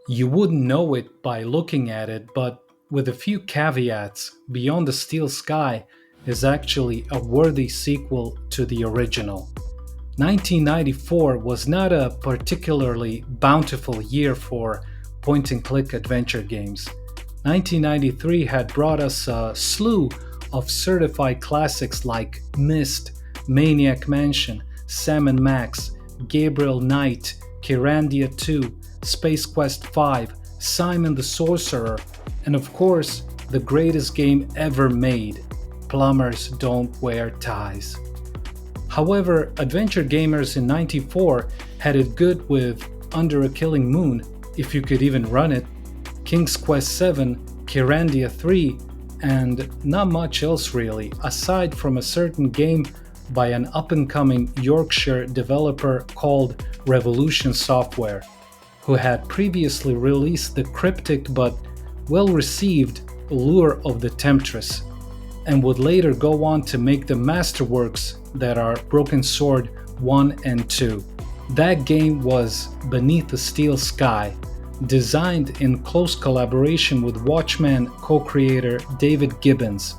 You wouldn't know it by looking at it, but with a few caveats, Beyond the Steel Sky is actually a worthy sequel to the original. 1994 was not a particularly bountiful year for point and click adventure games. 1993 had brought us a slew of certified classics like Myst, Maniac Mansion, Sam and Max, Gabriel Knight, Kirandia 2, Space Quest 5, Simon the Sorcerer, and of course, the greatest game ever made, Plumbers Don't Wear Ties. However, adventure gamers in '94 had it good with Under a Killing Moon, if you could even run it, King's Quest VII, Kirandia 3, and not much else really, aside from a certain game by an up-and-coming Yorkshire developer called Revolution Software, who had previously released the cryptic but well-received Lure of the Temptress, and would later go on to make the masterworks that are Broken Sword 1 and 2. That game was Beneath the Steel Sky, designed in close collaboration with Watchman co-creator David Gibbons,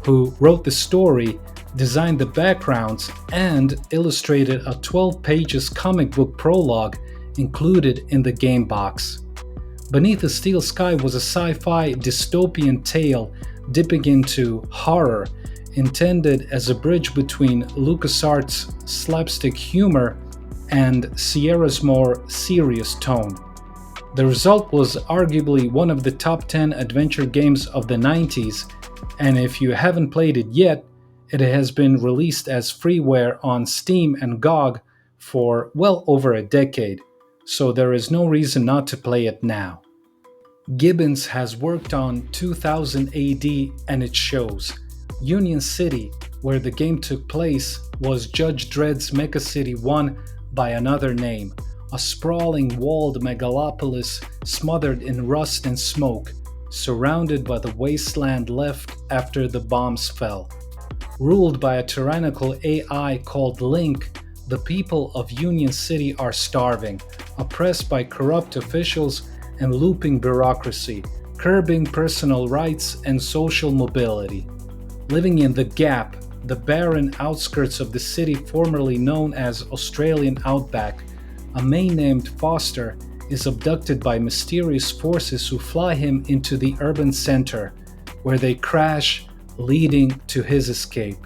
who wrote the story, designed the backgrounds, and illustrated a 12 pages comic book prologue included in the game box. Beneath the Steel Sky was a sci-fi dystopian tale dipping into horror, intended as a bridge between LucasArts' slapstick humor and Sierra's more serious tone. The result was arguably one of the top 10 adventure games of the 90s, and if you haven't played it yet, it has been released as freeware on Steam and GOG for well over a decade, so there is no reason not to play it now. Gibbons has worked on 2000 AD and it shows. Union City, where the game took place, was Judge Dredd's Mecha City 1 by another name, a sprawling walled megalopolis smothered in rust and smoke, surrounded by the wasteland left after the bombs fell. Ruled by a tyrannical AI called Link, the people of Union City are starving, oppressed by corrupt officials and looping bureaucracy, curbing personal rights and social mobility. Living in the Gap, the barren outskirts of the city formerly known as Australian Outback, a man named Foster is abducted by mysterious forces who fly him into the urban center, where they crash, leading to his escape.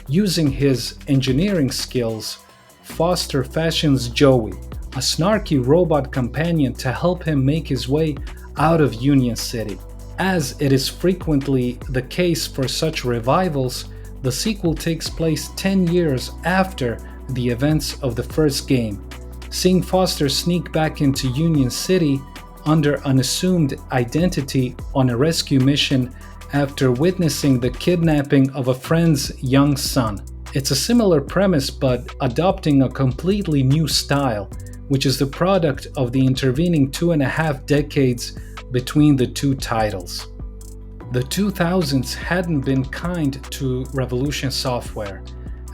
Using his engineering skills, Foster fashions Joey, a snarky robot companion, to help him make his way out of Union City. As it is frequently the case for such revivals, the sequel takes place 10 years after the events of the first game, seeing Foster sneak back into Union City under an assumed identity on a rescue mission after witnessing the kidnapping of a friend's young son. It's a similar premise but adopting a completely new style, which is the product of the intervening 2.5 decades between the two titles. The 2000s hadn't been kind to Revolution Software.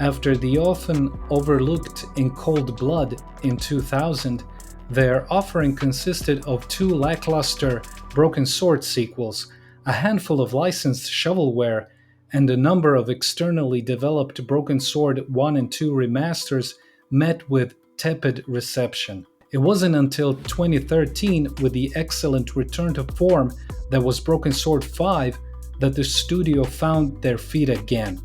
After the often overlooked In Cold Blood in 2000, their offering consisted of 2 lackluster Broken Sword sequels, a handful of licensed shovelware, and a number of externally developed Broken Sword 1 and 2 remasters met with tepid reception. It wasn't until 2013, with the excellent return to form that was Broken Sword 5, that the studio found their feet again.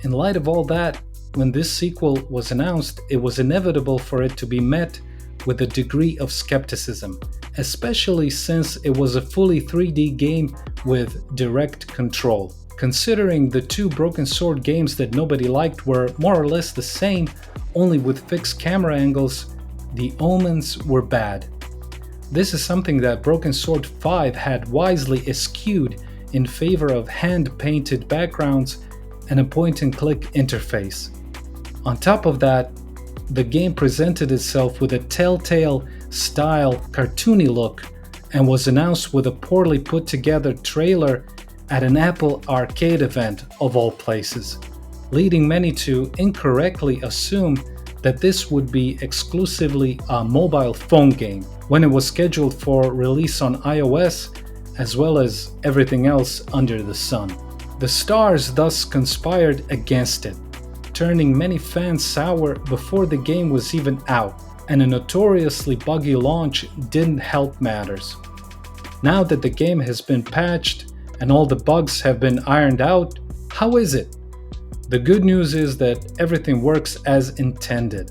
In light of all that, when this sequel was announced, it was inevitable for it to be met with a degree of skepticism, especially since it was a fully 3D game with direct control. Considering the 2 Broken Sword games that nobody liked were more or less the same, only with fixed camera angles, the omens were bad. This is something that Broken Sword 5 had wisely eschewed in favor of hand-painted backgrounds and a point-and-click interface. On top of that, the game presented itself with a Telltale style cartoony look and was announced with a poorly put together trailer at an Apple Arcade event of all places, leading many to incorrectly assume that this would be exclusively a mobile phone game when it was scheduled for release on iOS, as well as everything else under the sun. The stars thus conspired against it, turning many fans sour before the game was even out, and a notoriously buggy launch didn't help matters. Now that the game has been patched and all the bugs have been ironed out, how is it? The good news is that everything works as intended.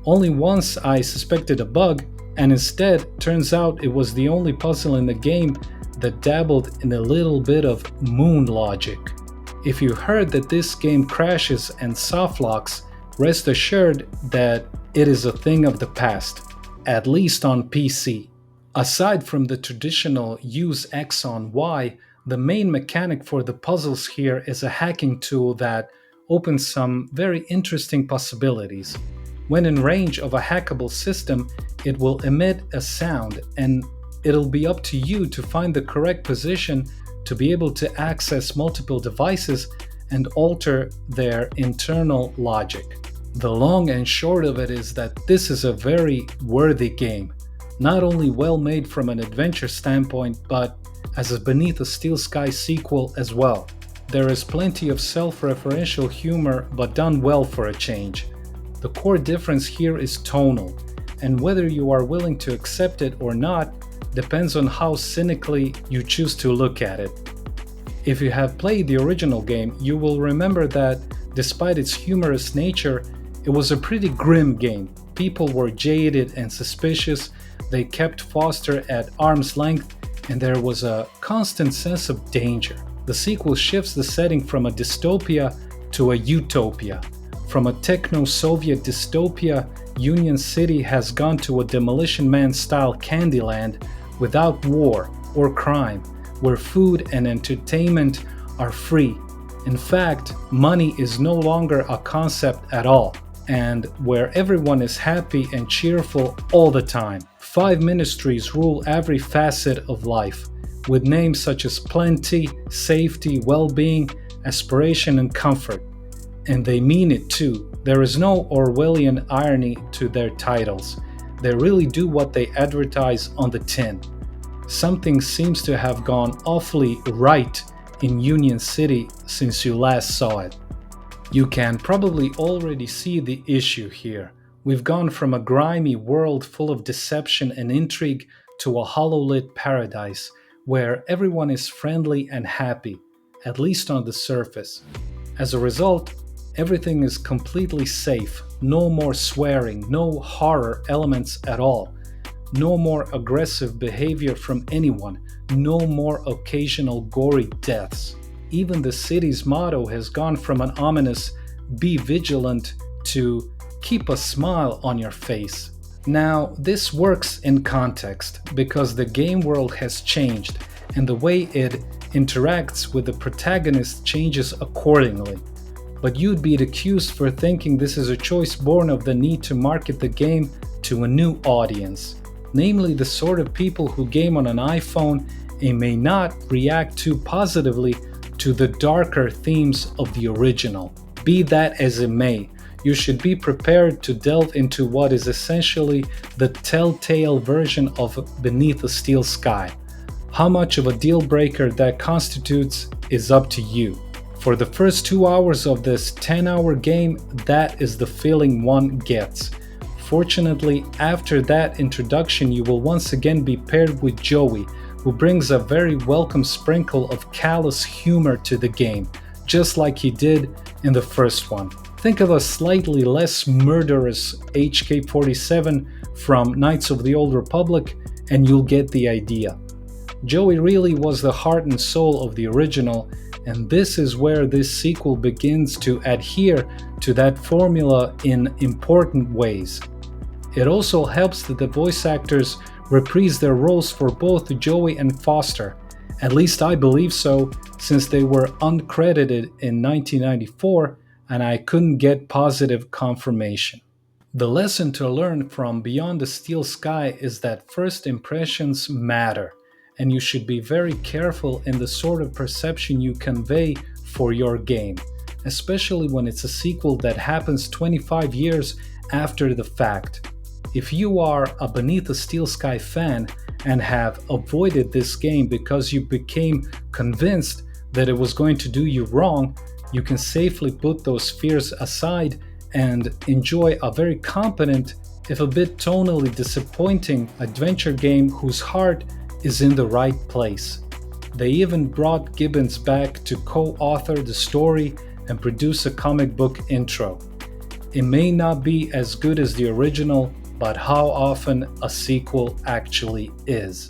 Only once I suspected a bug, and instead turns out it was the only puzzle in the game that dabbled in a little bit of moon logic. If you heard that this game crashes and softlocks, rest assured that it is a thing of the past, at least on PC. Aside from the traditional use X on Y, the main mechanic for the puzzles here is a hacking tool that opens some very interesting possibilities. When in range of a hackable system, it will emit a sound, and it'll be up to you to find the correct position to be able to access multiple devices and alter their internal logic. The long and short of it is that this is a very worthy game, not only well made from an adventure standpoint, but as a Beneath a Steel Sky sequel as well. There is plenty of self-referential humor, but done well for a change. The core difference here is tonal, and whether you are willing to accept it or not depends on how cynically you choose to look at it. If you have played the original game, you will remember that despite its humorous nature, it was a pretty grim game. People were jaded and suspicious, they kept Foster at arm's length, and there was a constant sense of danger. The sequel shifts the setting from a dystopia to a utopia. From a techno-Soviet dystopia, Union City has gone to a Demolition Man-style Candyland without war or crime, where food and entertainment are free. In fact, money is no longer a concept at all, and where everyone is happy and cheerful all the time. 5 ministries rule every facet of life, with names such as plenty, safety, well-being, aspiration, and comfort. And they mean it too. There is no Orwellian irony to their titles. They really do what they advertise on the tin. Something seems to have gone awfully right in Union City since you last saw it. You can probably already see the issue here. We've gone from a grimy world full of deception and intrigue to a hollow-lit paradise where everyone is friendly and happy, at least on the surface. As a result, everything is completely safe. No more swearing, no horror elements at all. No more aggressive behavior from anyone, no more occasional gory deaths. Even the city's motto has gone from an ominous "be vigilant" to "keep a smile on your face." Now, this works in context because the game world has changed and the way it interacts with the protagonist changes accordingly. But you'd be accused for thinking this is a choice born of the need to market the game to a new audience, namely the sort of people who game on an iPhone and may not react too positively to the darker themes of the original. Be that as it may, you should be prepared to delve into what is essentially the telltale version of Beneath a Steel Sky. How much of a deal breaker that constitutes is up to you. For the first 2 hours of this 10-hour game, that is the feeling one gets. Fortunately, after that introduction, you will once again be paired with Joey, who brings a very welcome sprinkle of callous humor to the game, just like he did in the first one. Think of a slightly less murderous HK-47 from Knights of the Old Republic, and you'll get the idea. Joey really was the heart and soul of the original, and this is where this sequel begins to adhere to that formula in important ways. It also helps that the voice actors reprise their roles for both Joey and Foster. At least I believe so, since they were uncredited in 1994 and I couldn't get positive confirmation. The lesson to learn from Beyond the Steel Sky is that first impressions matter, and you should be very careful in the sort of perception you convey for your game, especially when it's a sequel that happens 25 years after the fact. If you are a Beneath the Steel Sky fan and have avoided this game because you became convinced that it was going to do you wrong, you can safely put those fears aside and enjoy a very competent, if a bit tonally disappointing, adventure game whose heart is in the right place. They even brought Gibbons back to co-author the story and produce a comic book intro. It may not be as good as the original, but how often a sequel actually is.